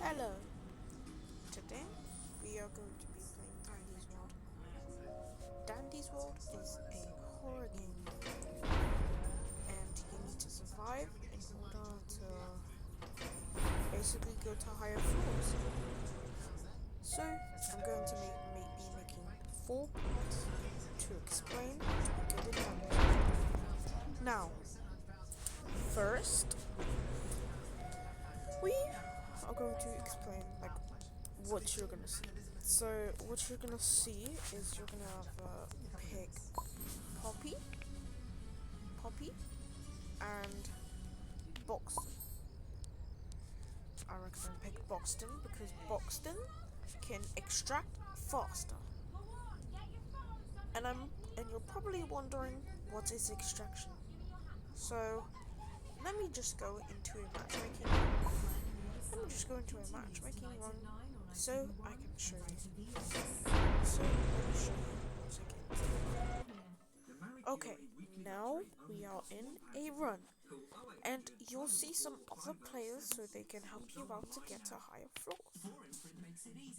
Hello! Today we are going to be playing Dandy's World. Dandy's World is a horror game and you need to survive in order to basically go to higher floors. So I'm going to be making 4 parts to explain to be good in Dandy's World. Now, first we are going to explain what you're gonna see. So what you're gonna see is you're gonna have a pig Poppy, and Boxton. I recommend pick Boxton because Boxton can extract faster. And you're probably wondering what is extraction. So let me just go into a matchmaking. Let me just go into a matchmaking run so I can show you. So let me show you once again. Okay, now we are in a run. And you'll see some other players so they can help you out to get to higher floors.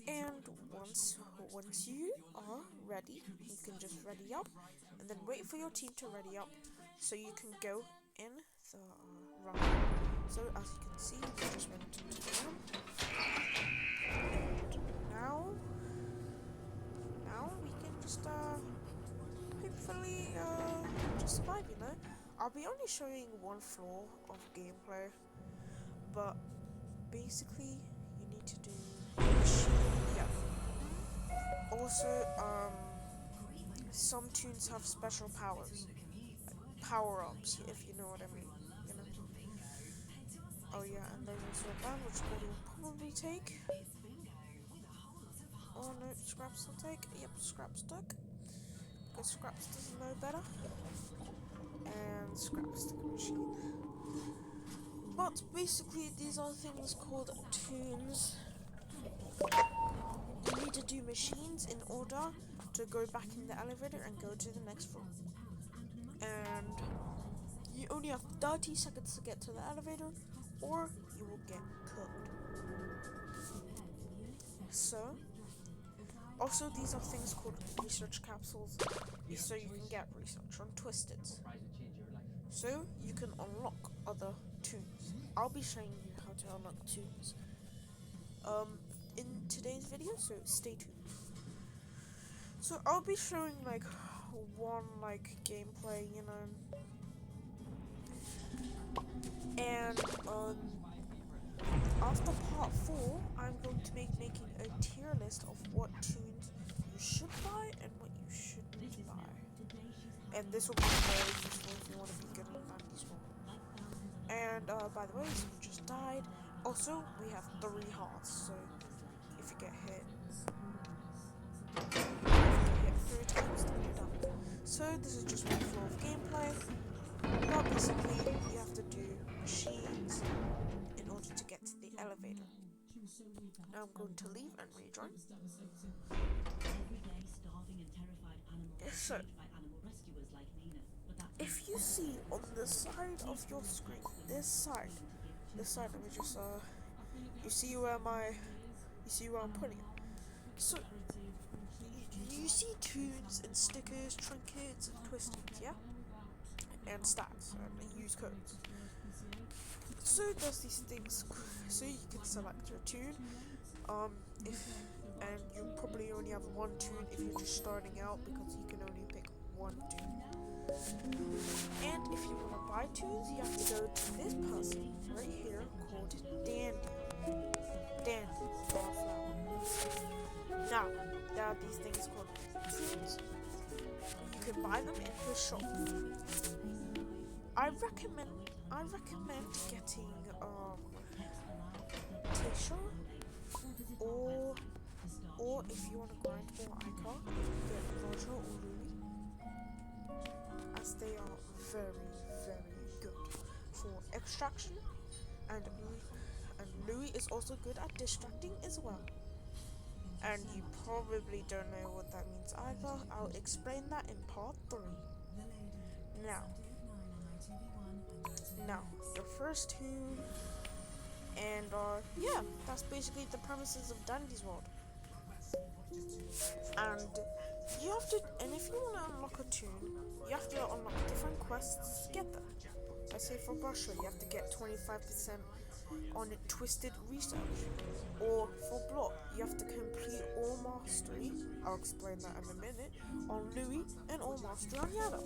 And once you are ready, you can just ready up and then wait for your team to ready up so you can go in the run. So as you can see, we just went into the run. And now we can just hopefully just survive, you know. I'll be only showing one floor of gameplay, but basically you need to do yeah. Also, some tunes have special powers, like power-ups, if you know what I mean. You know. Oh yeah, and there's also a ban which Cody will probably take. Oh no, Scraps will take. Yep, Scraps took. Because Scraps doesn't know better. And Scraps took a machine. But basically, these are things called tunes. You need to do machines in order to go back in the elevator and go to the next floor. And you only have 30 seconds to get to the elevator, or you will get cooked. So, also these are things called research capsules, so you can get research on Twisted. So you can unlock other tunes. I'll be showing you how to unlock tunes in today's video, so stay tuned. So I'll be showing one gameplay, you know, and after part 4, I'm going to be making a tier list of what tunes you should buy and what you shouldn't buy. And this will be very useful if you want to be good in Dandy's World. And by the way, someone just died. Also, we have 3 hearts, so if you get hit 3 times, then you're done. So this is just one floor of gameplay. But basically, you have to do machines in order to get to the elevator. Now I'm going to leave and rejoin. So, if you see on the side of your screen, this side, let me just you see where I'm putting it. So, you see tunes and stickers, trinkets and twistings, yeah, and stats and use codes. So there's these things, so you can select your tune. If and you probably only have one tune if you're just starting out because you can only pick one tune. And if you want to buy tunes, you have to go to this person right here called Dandy. Dandy Wallflower. Now, there are these things called tunes. You can buy them in his shop. I recommend getting Tisha or if you want to grind more Ica, get Roger or Louis, as they are very, very good for extraction, and Louis is also good at distracting as well. And you probably don't know what that means either. I'll explain that in part 3. Now, your first tune And yeah, that's basically the premises of Dandy's World. And you have to, and if you want to unlock a toon, you have to unlock different quests to get there. Let's say for Brusher, you have to get 25% on Twisted Research. Or for Blot, you have to complete all mastery, I'll explain that in a minute, on Louis, and all mastery on Yada.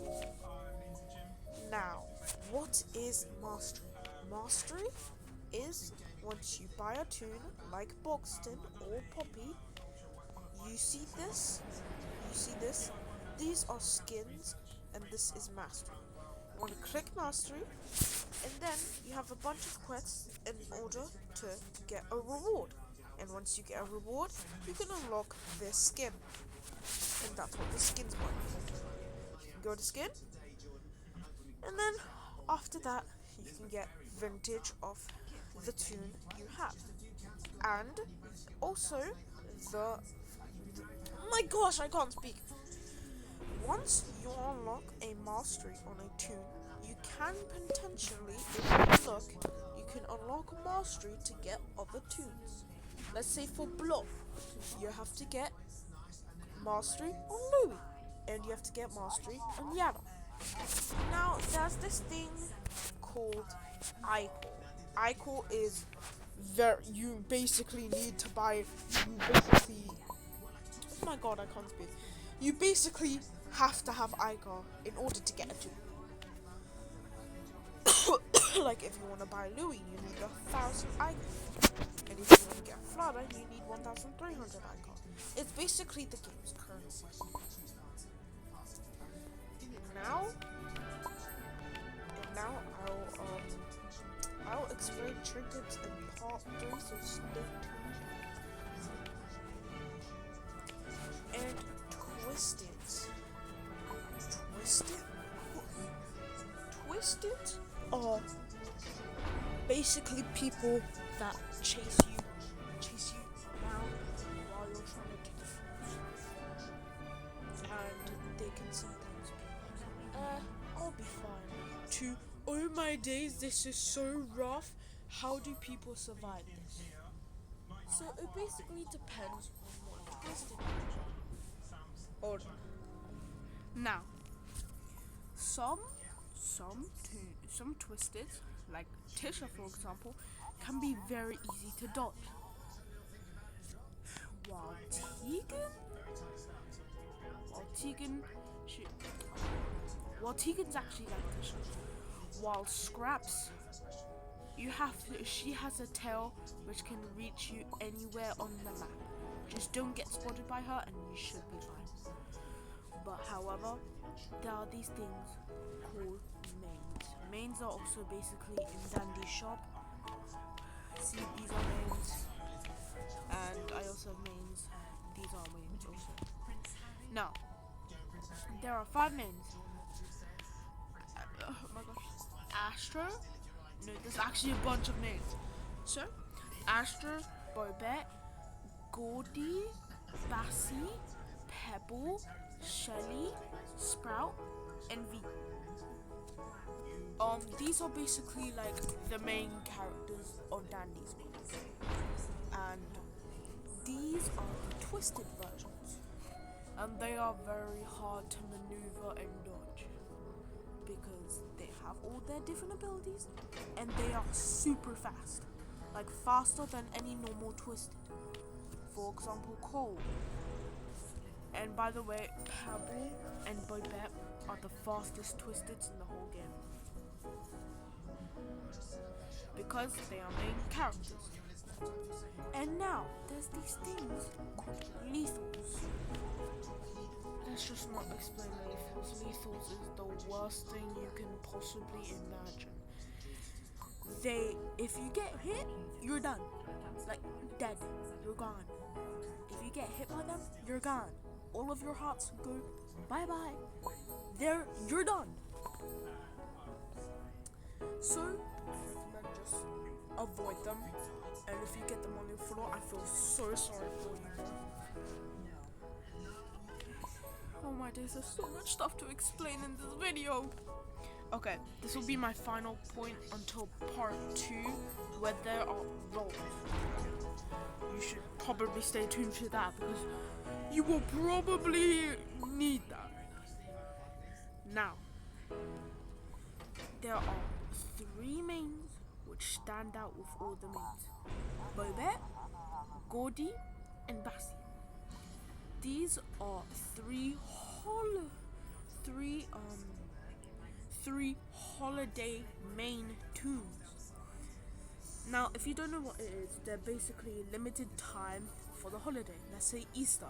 Now, what is mastery? Mastery is once you buy a toon like Boxton or Poppy, you see this, these are skins, and this is mastery. You want to click mastery, and then you have a bunch of quests in order to get a reward. And once you get a reward, you can unlock this skin. And that's what the skin's work for. You can go to skin, and then after that, you can get vintage of the toon you have. And also, my gosh, I can't speak. Once you unlock a mastery on a toon, you can potentially, if you look, you can unlock mastery to get other toons. Let's say for Blot, you have to get mastery on Louis, and you have to get mastery on Yada. Now, there's this thing called iCore. iCore is you basically need to buy, oh my god, I can't speak. You basically have to have iCore in order to get a toon. Like if you want to buy Louis, you need 1,000 iCore. And if you want to get Flada, you need 1,300 iCore. It's basically the game's currency. Now I'll explain trinkets in part 3, so stay tuned. And Twisted are basically people that chase you around while you're trying to do the fruits. And they can sometimes be I'll be fine. To, oh my days, this is so rough. How do people survive this? So it basically depends on what Twisted or now some Twisted, like Tisha for example, can be very easy to dodge. While Tegan's actually like Tisha. While Scraps, she has a tail which can reach you anywhere on the map. Just don't get spotted by her and you should be fine. But however, there are these things called mains. Mains are also basically in Dandy's shop. See, these are mains. And I also have mains. These are mains also. Now, there are 5 mains. Oh my gosh. Astro. No, there's actually a bunch of names. So, Astro, Bobette, Gordy, Bassie, Pebble, Shelly, Sprout, and V. These are basically like the main characters of Dandy's World. And these are the Twisted versions. And they are very hard to maneuver and dodge, because they have all their different abilities, and they are super fast. Like faster than any normal Twisted. For example, Cole. And by the way, Pebble and Bobette are the fastest Twisteds in the whole game. Because they are main characters. And now, there's these things called lethals. Let's just not explain lethals. Lethals is the worst thing you can possibly imagine. If you get hit, you're done. Like, dead. You're gone. If you get hit by them, you're gone. All of your hearts go bye-bye. You're done. So, just avoid them. And if you get them on your floor, I feel so sorry for you. Oh my days, there's so much stuff to explain in this video. Okay, this will be my final point until part 2, where there are rolls. You should probably stay tuned to that because you will probably need that. Now, there are 3 mains which stand out with all the mains: Bobette, Gordy, and Bassie. These are three holiday main tunes. Now, if you don't know what it is, they're basically limited time for the holiday. Let's say Easter.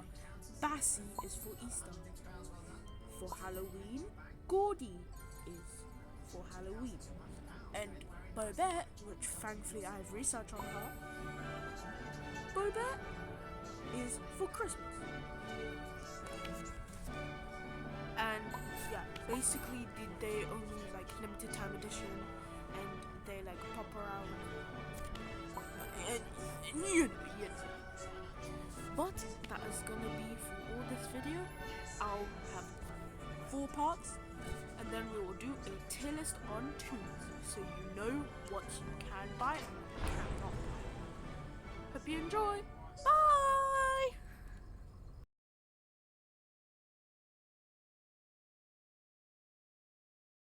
Bassie is for Easter. For Halloween, Gordy is for Halloween. And Bobette, which thankfully I have research on her, Bobette is for Christmas. And yeah, basically they only like limited time edition, and they like pop around and you know. But that is gonna be for all this video. I'll have 4 parts, and then we will do a tier list on tunes, so you know what you can buy and what you cannot buy. Hope you enjoy!